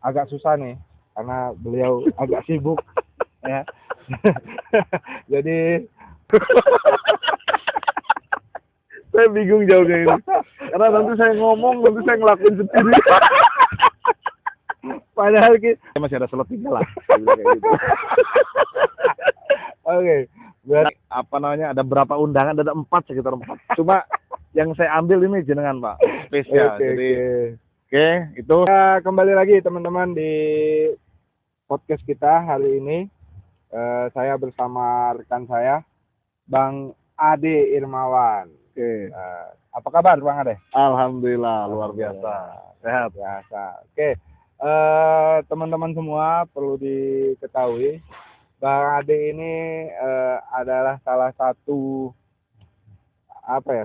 agak susah nih karena beliau agak sibuk ya. Jadi Saya bingung jawabnya ini. Karena nanti saya ngomong, nanti saya ngelakuin sendiri. padahal kita Masih ada slot 3 lah. Saya bilang kayak gitu. oke, berarti Apa namanya, ada berapa undangan? Ada 4, sekitar 4. Cuma yang saya ambil ini jenengan, Pak. Spesial. oke, Jadi, oke. oke, itu. Kembali lagi teman-teman di podcast kita hari ini. Saya bersama rekan saya, Bang Ade Irmawan. Oke. Apa kabar Bang Ade? Alhamdulillah, luar biasa. Sehat. Biasa. Oke, teman-teman semua perlu diketahui, Bang Ade ini adalah salah satu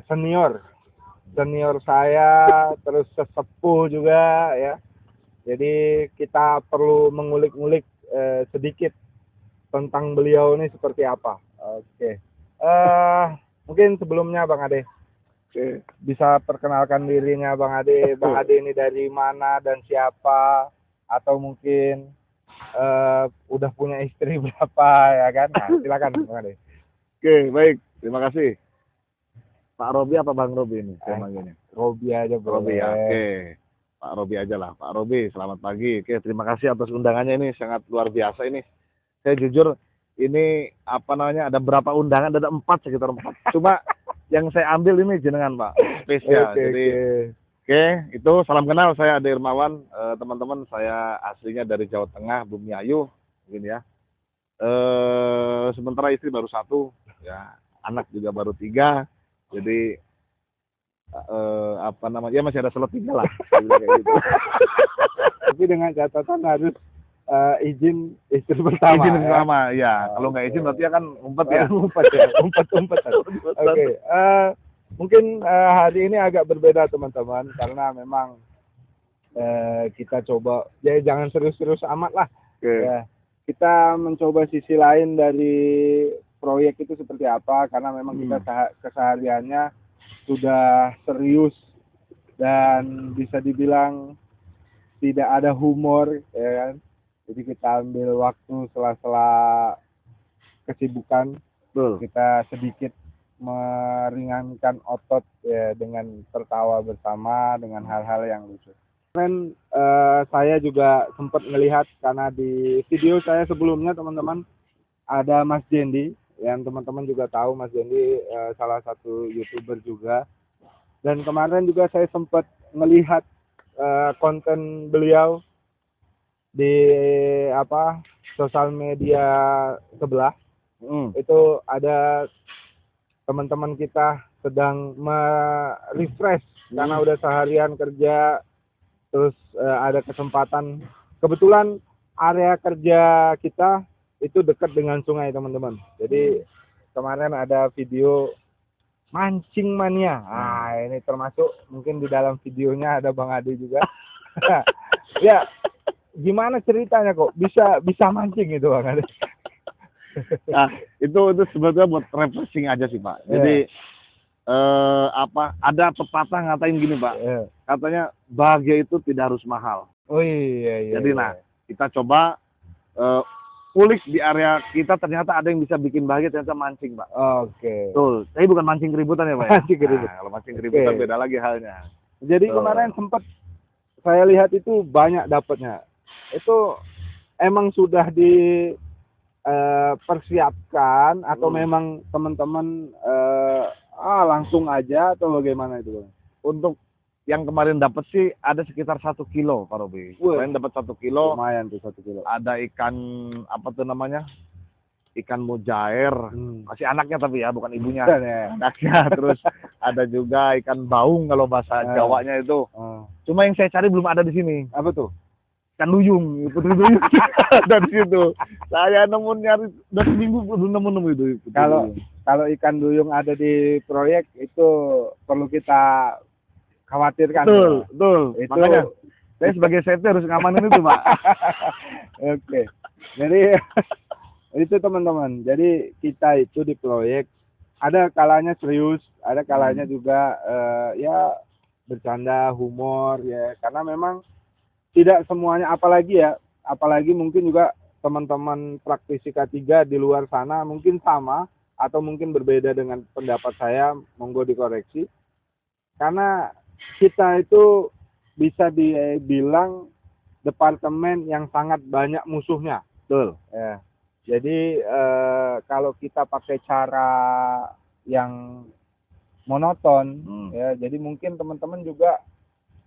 senior saya, terus sesepuh juga ya. Jadi kita perlu mengulik-ngulik sedikit tentang beliau ini seperti apa. Oke. Mungkin sebelumnya Bang Ade, bisa perkenalkan dirinya Bang Ade. Bang Ade ini dari mana dan siapa? Atau mungkin udah punya istri berapa ya kan? Nah, silakan Bang Ade. Oke, baik. Terima kasih. Pak Robi apa Bang Robi ini? Saya manggilnya. Robi aja Robi ya. Oke. Pak Robi aja lah. Pak Robi, selamat pagi. Oke, terima kasih atas undangannya, ini sangat luar biasa ini. Saya jujur, ini apa namanya, ada berapa undangan? Ada 4, sekitar 4. Cuma yang saya ambil ini jenengan, Pak. Spesial. Oke, Jadi, oke, itu salam kenal, saya Ade Irmawan. Teman-teman, saya aslinya dari Jawa Tengah, Bumi Ayu, mungkin ya. Sementara istri baru 1, ya, anak juga baru 3. Jadi apa namanya, ya masih ada slot 3 lah. Saya bilang kayak gitu. Tapi dengan catatan harus izin istri pertama. Izin pertama, ya. Kalau nggak izin berarti akan ngumpet ya. Ngumpet ya, ngumpet. Oke, mungkin hari ini agak berbeda teman-teman, karena memang kita coba, ya jangan serius-serius amat lah. Ya, kita mencoba sisi lain dari proyek itu seperti apa, karena memang kita kesehariannya sudah serius dan bisa dibilang tidak ada humor, ya kan. Jadi kita ambil waktu sela-sela kesibukan, kita sedikit meringankan otot ya, dengan tertawa bersama dengan hal-hal yang lucu. Kemarin saya juga sempat melihat, karena di video saya sebelumnya teman-teman ada Mas Jendi, yang teman-teman juga tahu Mas Jendi salah satu YouTuber juga. Dan kemarin juga saya sempat melihat konten beliau di sosial media sebelah. Itu ada teman-teman kita sedang refresh karena udah seharian kerja, terus ada kesempatan, kebetulan area kerja kita itu dekat dengan sungai teman-teman. Jadi kemarin ada video mancing mania. Nah, ini termasuk mungkin di dalam videonya ada Bang Ade juga. Ya, gimana ceritanya kok bisa mancing itu Bang Ade? Nah, itu sebetulnya buat refreshing aja sih, Pak. Jadi ada pepatah ngatain gini, Pak. Katanya bahagia itu tidak harus mahal. Oh iya. Jadi kita coba kulik di area kita, ternyata ada yang bisa bikin bahagia, ternyata mancing, Pak. Oke. Betul. Tapi bukan mancing keributan ya, Pak. Mancing keributan. Nah, kalau mancing keributan beda lagi halnya. Jadi kemarin sempat saya lihat itu banyak dapatnya. Itu emang sudah persiapkan atau memang teman-teman langsung aja atau bagaimana itu Bang? Untuk yang kemarin dapat sih ada sekitar 1 kilo, Pak Robi. Kemarin dapat 1 kilo. Lumayan tuh 1 kilo. Ada ikan apa tuh namanya? Ikan mujair. Masih anaknya tapi ya, bukan ibunya. Anaknya. Terus ada juga ikan baung kalau bahasa Jawanya itu. Cuma yang saya cari belum ada di sini. Apa tuh? Ikan duyung, putri duyung. Dari situ. Saya nyari udah seminggu belum nemu itu. Kalau ikan duyung ada di proyek itu perlu kita khawatirkan. Betul. Itu, makanya saya sebagai safety harus ngamanin itu, Pak. Oke. Jadi itu teman-teman. Jadi kita itu di proyek ada kalanya serius, ada kalanya juga ya bercanda, humor ya. Karena memang tidak semuanya, apalagi mungkin juga teman-teman praktisi K3 di luar sana mungkin sama atau mungkin berbeda dengan pendapat saya, monggo dikoreksi. Karena kita itu bisa dibilang departemen yang sangat banyak musuhnya. Betul. Ya. Jadi kalau kita pakai cara yang monoton, ya, jadi mungkin teman-teman juga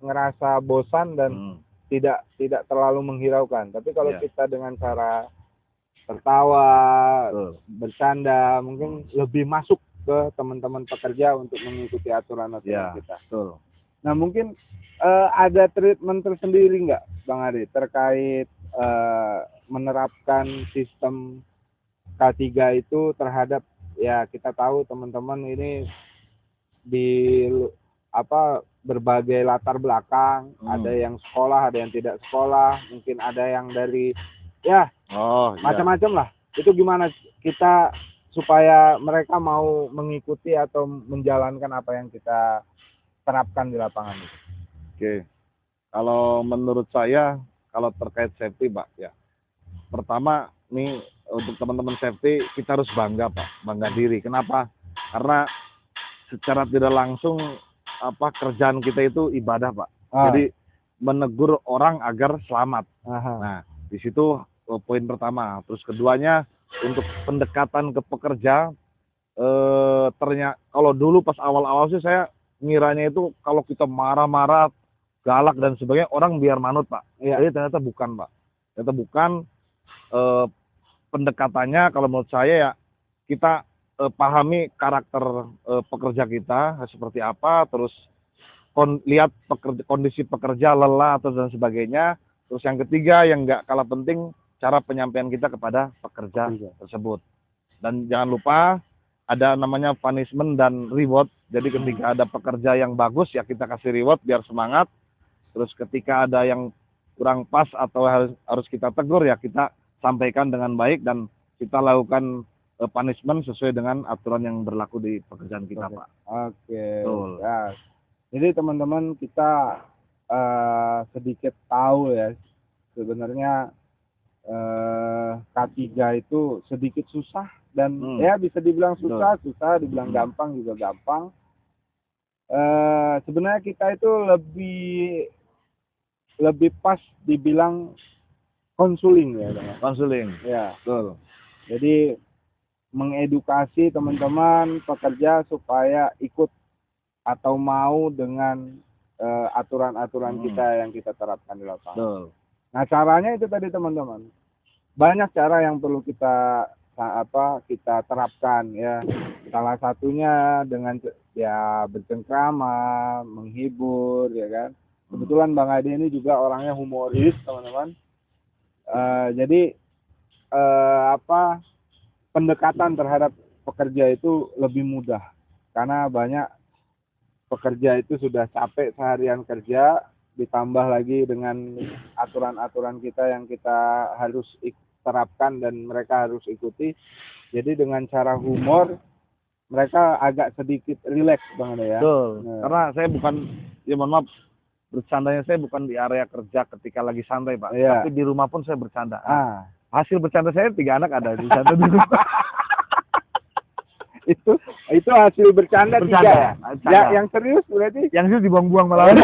ngerasa bosan dan tidak terlalu menghiraukan. Tapi kalau kita dengan cara tertawa, bercanda, mungkin lebih masuk ke teman-teman pekerja untuk mengikuti aturan-aturan kita. Betul. Nah, mungkin ada treatment tersendiri nggak, Bang Adi, terkait menerapkan sistem K3 itu terhadap, ya kita tahu teman-teman ini di berbagai latar belakang, ada yang sekolah, ada yang tidak sekolah, mungkin ada yang dari macam-macam lah. Itu gimana kita supaya mereka mau mengikuti atau menjalankan apa yang kita terapkan di lapangan itu? Oke. Kalau menurut saya, kalau terkait safety, Pak, ya. Pertama, nih untuk teman-teman safety, kita harus bangga, Pak. Bangga diri. Kenapa? Karena secara tidak langsung kerjaan kita itu ibadah, Pak. Jadi menegur orang agar selamat. Nah, di situ poin pertama. Terus keduanya untuk pendekatan ke pekerja, ternyata kalau dulu pas awal-awal sih saya ngiranya itu kalau kita marah-marah, galak dan sebagainya orang biar manut, Pak. Jadi ternyata bukan, Pak. Ternyata bukan. Pendekatannya kalau menurut saya ya kita pahami karakter pekerja kita seperti apa, terus lihat kondisi pekerja lelah atau dan sebagainya. Terus yang ketiga yang nggak kalah penting, cara penyampaian kita kepada pekerja tersebut. Dan jangan lupa ada namanya punishment dan reward. Jadi ketika ada pekerja yang bagus ya kita kasih reward biar semangat. Terus ketika ada yang kurang pas atau harus kita tegur ya kita sampaikan dengan baik dan kita lakukan punishment sesuai dengan aturan yang berlaku di pekerjaan kita, Pak. Oke. Ya. Jadi teman-teman kita sedikit tahu ya sebenarnya K3 itu sedikit susah dan ya bisa dibilang susah, dibilang gampang juga gampang. Sebenarnya kita itu lebih pas dibilang konseling ya, Bang. Konseling. Ya. Betul. Jadi mengedukasi teman-teman pekerja supaya ikut atau mau dengan aturan-aturan kita yang kita terapkan di lapangan. Betul. Nah, caranya itu tadi teman-teman. Banyak cara yang perlu kita terapkan ya. Salah satunya dengan ya bercengkrama, menghibur ya kan. Kebetulan Bang Adi ini juga orangnya humoris, teman-teman. Jadi pendekatan terhadap pekerja itu lebih mudah karena banyak pekerja itu sudah capek seharian kerja, ditambah lagi dengan aturan-aturan kita yang kita harus terapkan dan mereka harus ikuti. Jadi dengan cara humor mereka agak sedikit rileks, Bang Ade ya. Betul. Karena saya bukan, ya mohon maaf, bercandanya saya bukan di area kerja ketika lagi santai, Pak. Tapi di rumah pun saya bercanda. Hasil bercanda saya 3 anak ada di sana di rumah. itu hasil bercanda 3 ya? Ya, yang serius berarti? Yang serius dibuang-buang malah.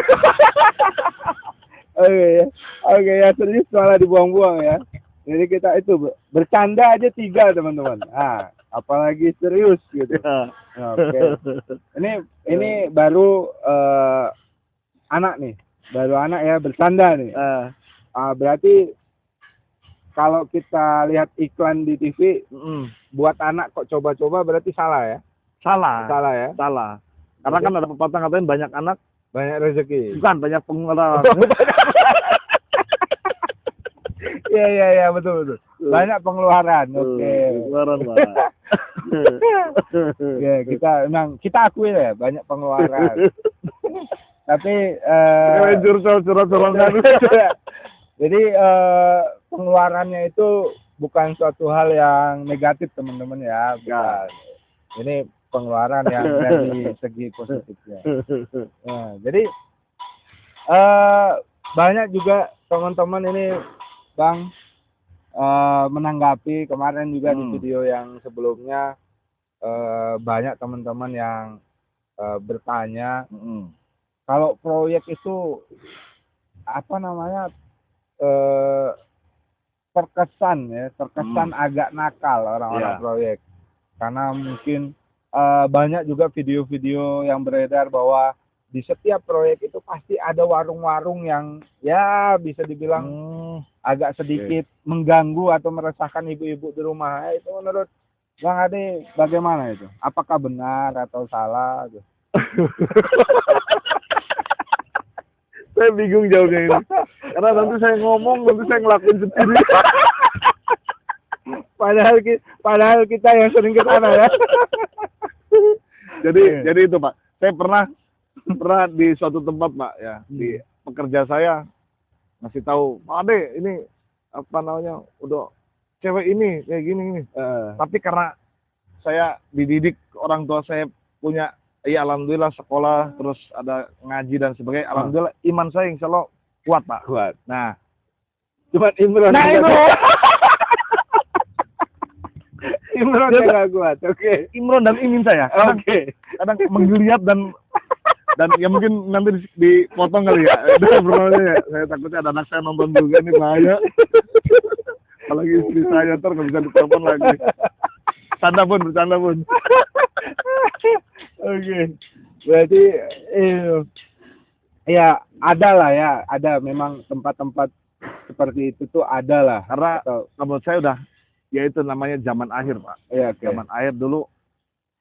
Oke, ya serius malah dibuang-buang ya. Jadi kita itu bercanda aja 3 teman-teman. Apalagi serius gitu. Oke. Ini baru anak nih, baru anak ya bercanda nih. Berarti kalau kita lihat iklan di TV, buat anak kok coba-coba berarti salah ya? Salah ya? Salah. Karena kan ada pepatah katanya banyak anak, banyak rezeki. Bukan, banyak pengeluaran. Iya, betul. Banyak pengeluaran. Oke. Pengeluaran lah. Ya, kita akui ya, banyak pengeluaran. Tapi jadi pengeluarannya itu bukan suatu hal yang negatif, teman-teman ya. Bukan. Ini pengeluaran yang dari segi positifnya. Nah, jadi banyak juga teman-teman ini Bang menanggapi kemarin juga di video yang sebelumnya banyak teman-teman yang bertanya kalau proyek itu apa namanya terkesan agak nakal orang-orang proyek karena mungkin banyak juga video-video yang beredar bahwa di setiap proyek itu pasti ada warung-warung yang ya bisa dibilang agak sedikit mengganggu atau meresahkan ibu-ibu di rumah. Itu menurut Bang Ade bagaimana itu? Apakah benar atau salah? Saya bingung jawabnya ini. Karena nanti saya ngomong, nanti saya ngelakuin sendiri. Padahal kita yang sering ke sana ya. Jadi itu Pak. Saya pernah di suatu tempat Pak ya, di pekerja saya ngasih tahu, Pak Ade ini apa namanya udah cewek ini kayak gini. Tapi karena saya dididik orang tua saya punya ya alhamdulillah sekolah terus ada ngaji dan sebagainya, alhamdulillah iman saya insya Allah kuat Pak. Kuat. Nah, Cuman Imron. nah itu Imron yang nggak kuat. Oke. Imron dan imin saya. Kadang menggeliat dan ya mungkin nanti dipotong kali ya. Ya. Saya takutnya ada anak saya nonton juga nih bahaya. Apalagi istri saya ntar nggak bisa ditelepon lagi. Bercanda pun. Oke. Berarti ya ada lah ya, ada memang tempat-tempat seperti itu tuh ada lah. Karena menurut saya udah ya itu namanya zaman akhir Pak. Iya, Zaman akhir dulu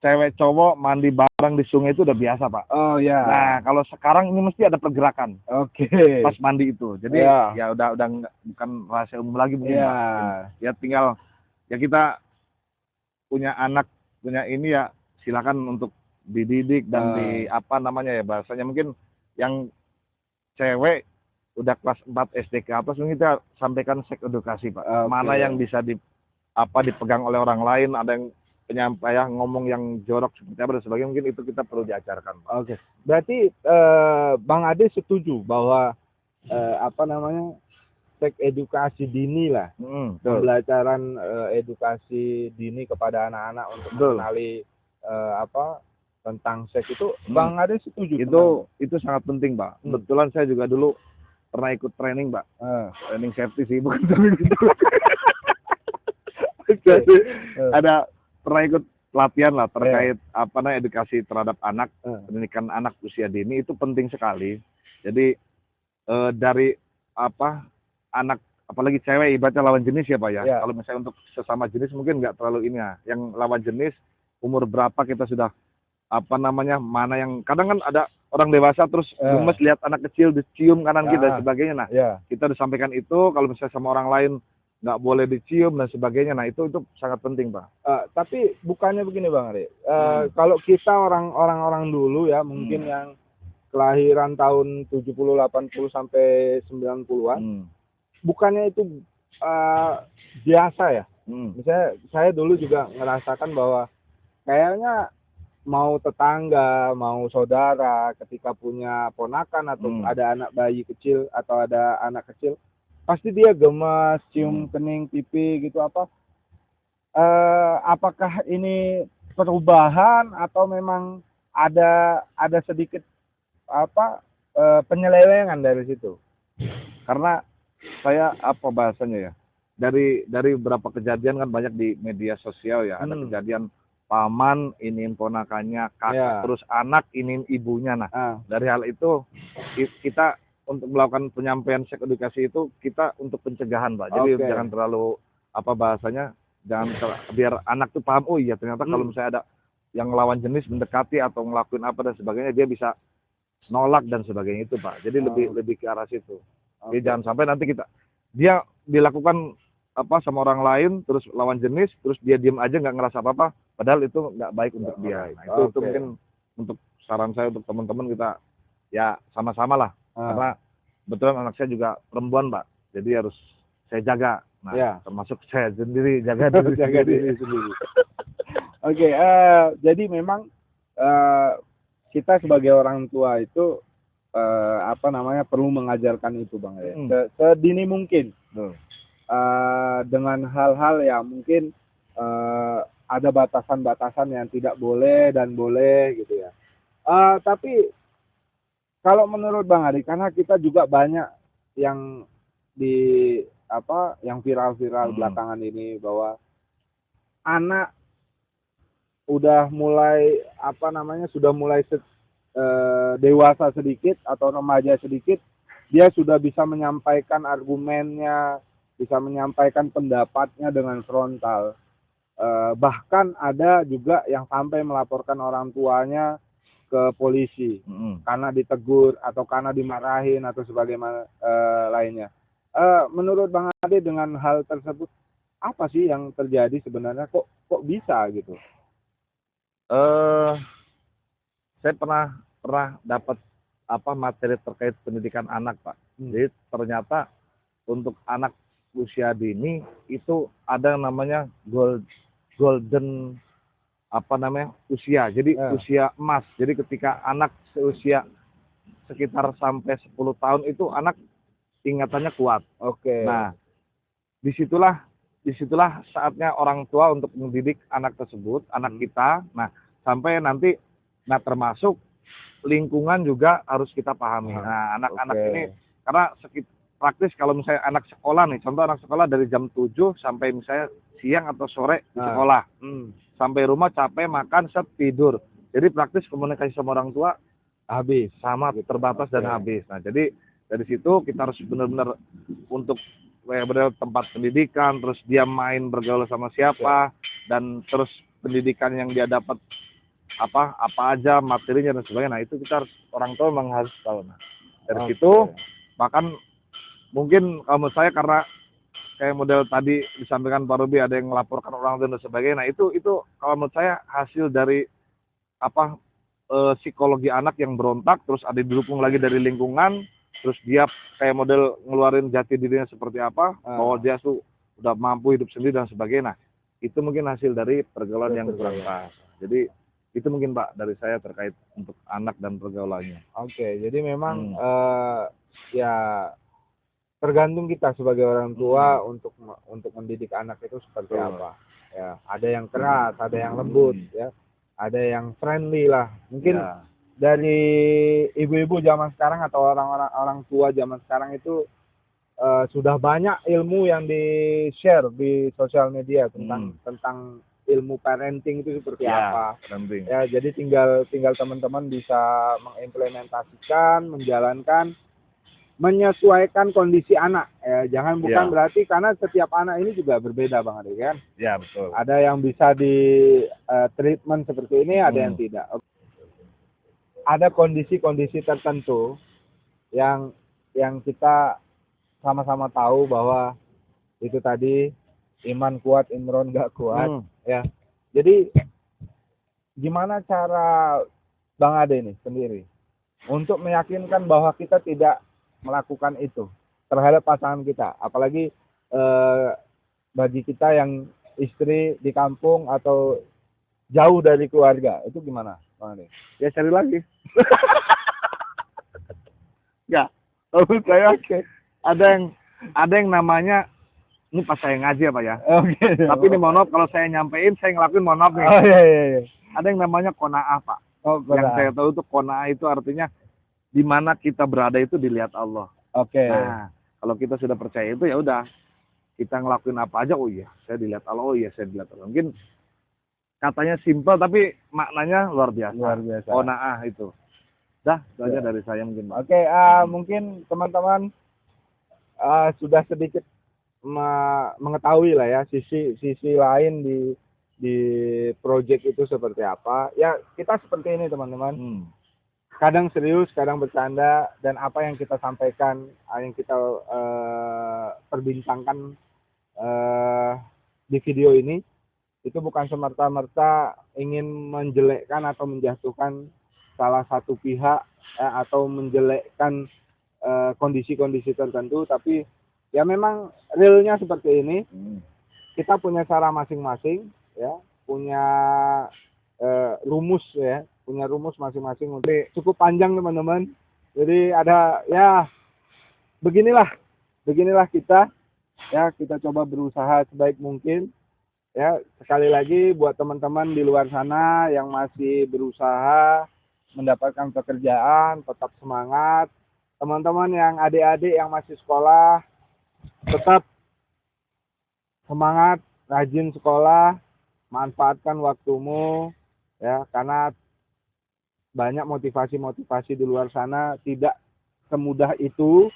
cewek cowok mandi bareng di sungai itu udah biasa Pak. Oh ya. Nah kalau sekarang ini mesti ada pergerakan. Pas mandi itu. Jadi ya udah bukan rahasia umum lagi mungkin Pak. Ya tinggal ya kita punya anak punya ini ya silakan untuk dididik dan di apa namanya ya bahasanya mungkin yang cewek udah kelas 4 SD ke atas mungkin kita sampaikan seks edukasi Pak. Mana yang bisa dipegang oleh orang lain, ada yang penyampaian ngomong yang jorok seperti apa dan sebagainya, mungkin itu kita perlu diajarkan. Oke. Berarti Bang Ade setuju bahwa apa namanya seks edukasi dini lah, pembelajaran edukasi dini kepada anak-anak untuk mengenali tentang seks itu, Bang Ade setuju? Itu sangat penting Pak. Kebetulan saya juga dulu pernah ikut training Pak, training safety sih bukan training gitu. Jadi ada pernah ikut pelatihan lah terkait edukasi terhadap anak, pendidikan anak usia dini itu penting sekali. Jadi dari anak apalagi cewek ibaratnya lawan jenis ya Pak ya. Kalau misalnya untuk sesama jenis mungkin nggak terlalu ini ya. Yang lawan jenis umur berapa kita sudah mana yang kadang kan ada orang dewasa terus gemes lihat anak kecil dicium kanan kita dan sebagainya. Nah kita disampaikan itu kalau misalnya sama orang lain nggak boleh dicium dan sebagainya. Nah itu sangat penting Pak. Tapi bukannya begini Bang Ade, kalau kita orang-orang dulu ya mungkin yang kelahiran tahun 70, 80 sampai 90-an, bukannya itu biasa ya? Misalnya saya dulu juga ngerasakan bahwa kayaknya mau tetangga, mau saudara ketika punya ponakan atau ada anak bayi kecil atau ada anak kecil, pasti dia gemas, cium kening, pipi gitu apakah ini perubahan atau memang ada sedikit penyelewengan dari situ? Karena saya bahasanya ya dari beberapa kejadian kan banyak di media sosial ya, ada kejadian paman iniin ponakannya, kakak terus anak iniin ibunya. Nah dari hal itu kita untuk melakukan penyampaian seks edukasi itu kita untuk pencegahan Pak. Jadi jangan terlalu bahasanya biar anak tuh paham, oh iya ternyata kalau misalnya ada yang lawan jenis mendekati atau ngelakuin apa dan sebagainya dia bisa nolak dan sebagainya itu Pak. Jadi lebih ke arah situ. Jadi jangan sampai nanti dia dilakukan sama orang lain terus lawan jenis terus dia diem aja nggak ngerasa apa-apa padahal itu nggak baik untuk dia. Nah, itu mungkin untuk saran saya untuk teman-teman kita ya sama-sama lah. Karena kebetulan anak saya juga perempuan Pak, jadi harus saya jaga. Nah termasuk saya sendiri jaga diri sendiri. Jadi memang kita sebagai orang tua itu apa namanya, perlu mengajarkan itu Bang ya. Mm. Sedini mungkin. Betul. Dengan hal-hal yang mungkin ada batasan-batasan yang tidak boleh dan boleh gitu ya. Tapi kalau menurut Bang Adi, karena kita juga banyak yang di apa yang viral-viral belakangan ini bahwa anak udah mulai apa namanya sudah mulai dewasa sedikit atau remaja sedikit, dia sudah bisa menyampaikan argumennya, bisa menyampaikan pendapatnya dengan frontal. Bahkan ada juga yang sampai melaporkan orang tuanya ke polisi karena ditegur atau karena dimarahin atau sebagaimana lainnya. Menurut Bang Ade dengan hal tersebut apa sih yang terjadi sebenarnya, kok bisa gitu? Saya pernah dapat materi terkait pendidikan anak, Pak. Jadi ternyata untuk anak usia dini itu ada yang namanya golden usia. Jadi usia emas. Jadi ketika anak seusia sekitar sampai 10 tahun itu anak ingatannya kuat. Oke. Nah, disitulah saatnya orang tua untuk mendidik anak tersebut, anak kita. Nah, sampai nanti termasuk lingkungan juga harus kita pahami. Nah, anak-anak ini karena praktis kalau misalnya anak sekolah nih, contoh anak sekolah dari jam 7 sampai misalnya siang atau sore di sekolah. Sampai rumah capek, makan, set, tidur. Jadi praktis komunikasi sama orang tua Habis. sama terbatas dan habis. Nah, jadi dari situ kita harus benar-benar untuk benar tempat pendidikan, terus dia main bergaul sama siapa, dan terus pendidikan yang dia dapat apa aja materinya dan sebagainya. Nah, itu kita harus, orang tua memang harus tahu. Nah, dari situ bahkan mungkin kalau menurut saya karena kayak model tadi disampaikan Pak Robi ada yang melaporkan orang tua dan sebagainya. Nah, itu kalau menurut saya hasil dari psikologi anak yang berontak, terus ada didukung lagi dari lingkungan, terus dia kayak model ngeluarin jati dirinya seperti apa, bahwa dia tuh udah mampu hidup sendiri dan sebagainya. Nah, itu mungkin hasil dari pergaulan yang kurang pas. Jadi itu mungkin Pak dari saya terkait untuk anak dan pergaulannya. Oke, jadi memang ya tergantung kita sebagai orang tua untuk mendidik anak itu seperti apa. Ya, ada yang keras, ada yang lembut, ya, ada yang friendly lah. Mungkin dari ibu-ibu zaman sekarang atau orang tua zaman sekarang itu sudah banyak ilmu yang di-share di sosial media tentang ilmu parenting itu seperti apa. Ya, jadi tinggal teman-teman bisa mengimplementasikan, menjalankan, menyesuaikan kondisi anak. Jangan bukan berarti karena setiap anak ini juga berbeda Bang Ade kan. Ya, betul. Ada yang bisa di treatment seperti ini, ada yang tidak. Ada kondisi-kondisi tertentu yang kita sama-sama tahu bahwa itu tadi iman kuat, imron gak kuat, ya. Jadi gimana cara Bang Ade nih sendiri untuk meyakinkan bahwa kita tidak melakukan itu terhadap pasangan kita, apalagi bagi kita yang istri di kampung atau jauh dari keluarga, itu gimana Bang Ade? Ya cari lagi. Ya, menurut saya ada yang namanya, ini pas saya ngaji ya Pak ya. Tapi ini mohon maaf kalau saya nyampein, saya ngelakuin mohon maaf nih. Iya. Ada yang namanya qanaah Pak. Yang saya tahu itu qanaah itu artinya di mana kita berada itu dilihat Allah. Nah, kalau kita sudah percaya itu ya udah, kita ngelakuin apa aja, oh iya saya dilihat Allah, oh iya saya dilihat Allah. Mungkin katanya simpel tapi maknanya luar biasa. Qanaah itu. Dah, itu aja dari saya mungkin Pak. Mungkin teman-teman sudah sedikit mengetahui lah ya sisi lain di project itu seperti apa. Ya, kita seperti ini teman-teman. Kadang serius, kadang bercanda, dan apa yang kita sampaikan, yang kita perbincangkan di video ini itu bukan semerta-merta ingin menjelekkan atau menjatuhkan salah satu pihak atau menjelekkan kondisi-kondisi tertentu, tapi ya memang realnya seperti ini. Kita punya cara masing-masing, ya, punya rumus ya, punya rumus masing-masing. Cukup panjang teman-teman, Jadi ada ya beginilah kita ya, kita coba berusaha sebaik mungkin ya. Sekali lagi buat teman-teman di luar sana yang masih berusaha mendapatkan pekerjaan, tetap semangat. Teman-teman yang adik-adik yang masih sekolah, tetap semangat, rajin sekolah, manfaatkan waktumu ya, karena banyak motivasi-motivasi di luar sana tidak semudah itu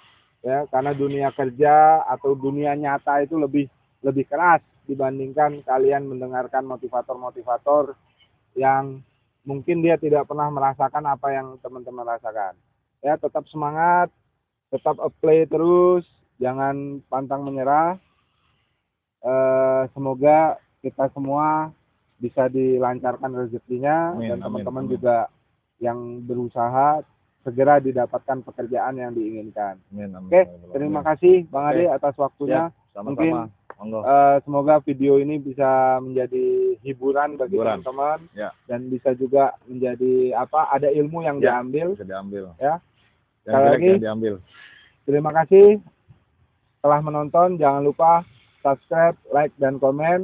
ya, karena dunia kerja atau dunia nyata itu lebih keras dibandingkan kalian mendengarkan motivator-motivator yang mungkin dia tidak pernah merasakan apa yang teman-teman rasakan. Ya, tetap semangat, tetap apply terus, jangan pantang menyerah. Semoga kita semua bisa dilancarkan rezekinya, Amin, dan amin, teman-teman amin. juga yang berusaha segera didapatkan pekerjaan yang diinginkan. Amin, amin, Oke, amin, terima amin. kasih Bang Oke. Ade atas waktunya. Siap, Mungkin sama-sama. Monggo. semoga video ini bisa menjadi hiburan bagi Hiburan. teman-teman Ya, dan bisa juga menjadi ada ilmu yang Ya. diambil bisa diambil. ya. Yang Sekali jelek lagi, jangan diambil. terima kasih telah menonton. Jangan lupa subscribe, like, dan komen.